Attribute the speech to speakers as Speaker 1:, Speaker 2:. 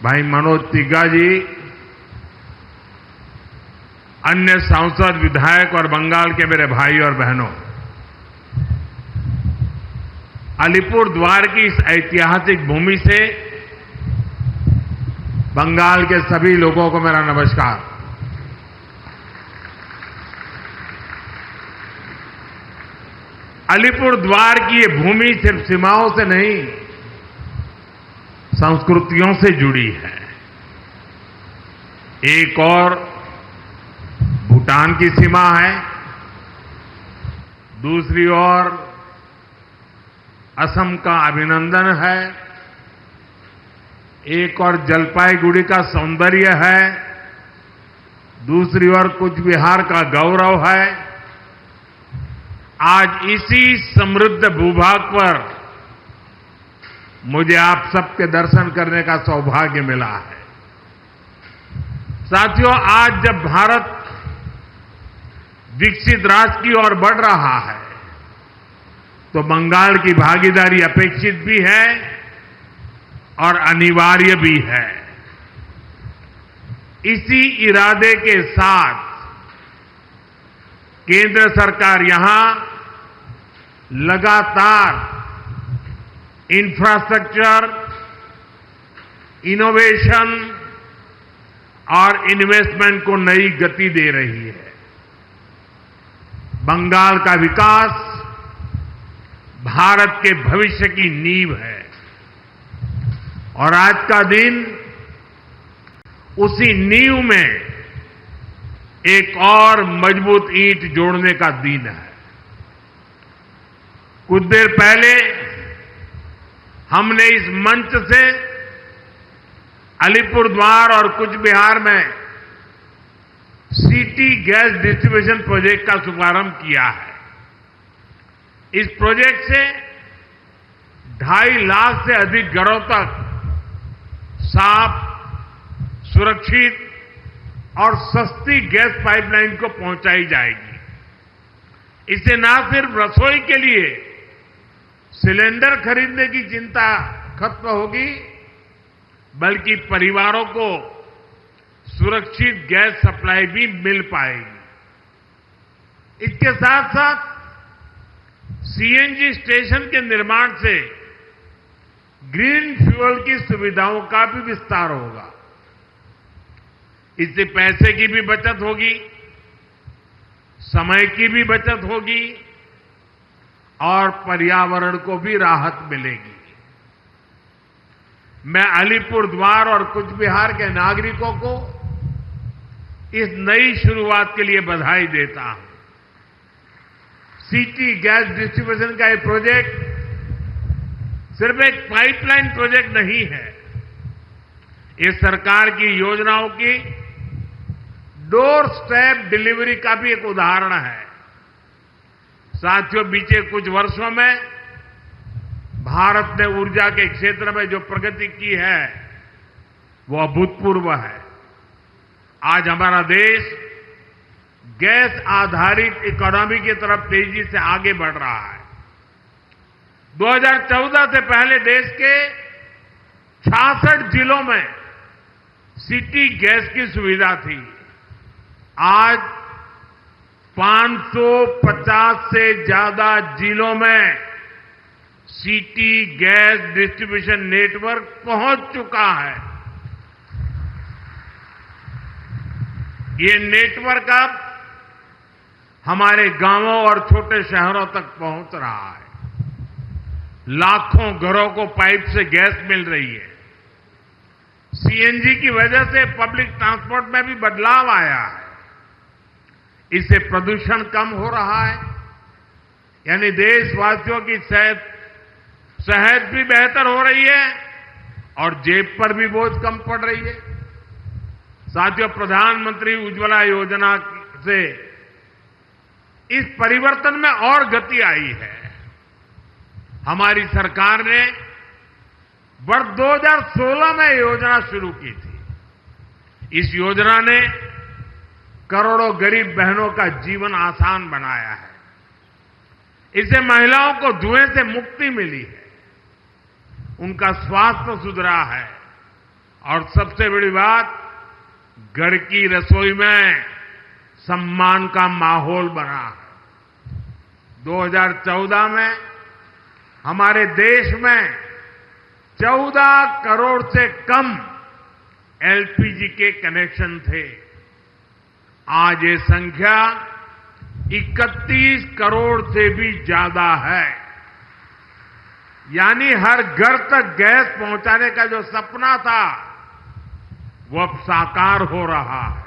Speaker 1: भाई मनोज तिग्गा जी, अन्य सांसद, विधायक और बंगाल के मेरे भाई और बहनों, अलीपुर द्वार की इस ऐतिहासिक भूमि से बंगाल के सभी लोगों को मेरा नमस्कार। अलीपुर द्वार की ये भूमि सिर्फ सीमाओं से नहीं, संस्कृतियों से जुड़ी है। एक और भूटान की सीमा है, दूसरी ओर असम का अभिनंदन है, एक और जलपाईगुड़ी का सौंदर्य है, दूसरी ओर कूच बिहार का गौरव है। आज इसी समृद्ध भूभाग पर मुझे आप सबके दर्शन करने का सौभाग्य मिला है। साथियों, आज जब भारत विकसित राष्ट्र की ओर बढ़ रहा है तो बंगाल की भागीदारी अपेक्षित भी है और अनिवार्य भी है। इसी इरादे के साथ केंद्र सरकार यहां लगातार इंफ्रास्ट्रक्चर, इनोवेशन और इन्वेस्टमेंट को नई गति दे रही है। बंगाल का विकास भारत के भविष्य की नींव है और आज का दिन उसी नींव में एक और मजबूत ईंट जोड़ने का दिन है। कुछ देर पहले हमने इस मंच से अलीपुर द्वार और कूच बिहार में सिटी गैस डिस्ट्रीब्यूशन प्रोजेक्ट का शुभारंभ किया है। इस प्रोजेक्ट से 2.5 लाख से अधिक घरों तक साफ, सुरक्षित और सस्ती गैस पाइपलाइन को पहुंचाई जाएगी। इससे न सिर्फ रसोई के लिए सिलेंडर खरीदने की चिंता खत्म होगी, बल्कि परिवारों को सुरक्षित गैस सप्लाई भी मिल पाएगी। इसके साथ साथ सीएनजी स्टेशन के निर्माण से ग्रीन फ्यूल की सुविधाओं का भी विस्तार होगा। इससे पैसे की भी बचत होगी, समय की भी बचत होगी और पर्यावरण को भी राहत मिलेगी। मैं अलीपुर द्वार और कूच बिहार के नागरिकों को इस नई शुरुआत के लिए बधाई देता हूं। सिटी गैस डिस्ट्रीब्यूशन का ये प्रोजेक्ट सिर्फ एक पाइपलाइन प्रोजेक्ट नहीं है, ये सरकार की योजनाओं की डोर स्टेप डिलीवरी का भी एक उदाहरण है। साथियों, बीते कुछ वर्षों में भारत ने ऊर्जा के क्षेत्र में जो प्रगति की है वो अभूतपूर्व है। आज हमारा देश गैस आधारित इकोनॉमी की तरफ तेजी से आगे बढ़ रहा है। 2014 से पहले देश के 66 जिलों में सिटी गैस की सुविधा थी। आज 550 से ज्यादा जिलों में सिटी गैस डिस्ट्रीब्यूशन नेटवर्क पहुंच चुका है। ये नेटवर्क अब हमारे गांवों और छोटे शहरों तक पहुंच रहा है। लाखों घरों को पाइप से गैस मिल रही है। सीएनजी की वजह से पब्लिक ट्रांसपोर्ट में भी बदलाव आया है। इससे प्रदूषण कम हो रहा है, यानी देशवासियों की सेहत भी बेहतर हो रही है और जेब पर भी बोझ कम पड़ रही है। साथियों, प्रधानमंत्री उज्ज्वला योजना से इस परिवर्तन में और गति आई है। हमारी सरकार ने वर्ष 2016 में योजना शुरू की थी। इस योजना ने करोड़ों गरीब बहनों का जीवन आसान बनाया है। इससे महिलाओं को धुएं से मुक्ति मिली है, उनका स्वास्थ्य सुधरा है और सबसे बड़ी बात, घर की रसोई में सम्मान का माहौल बना है। 2014 में हमारे देश में 14 करोड़ से कम एलपीजी के कनेक्शन थे। आज ये संख्या 31 करोड़ से भी ज्यादा है। यानी हर घर तक गैस पहुंचाने का जो सपना था, वो अब साकार हो रहा है।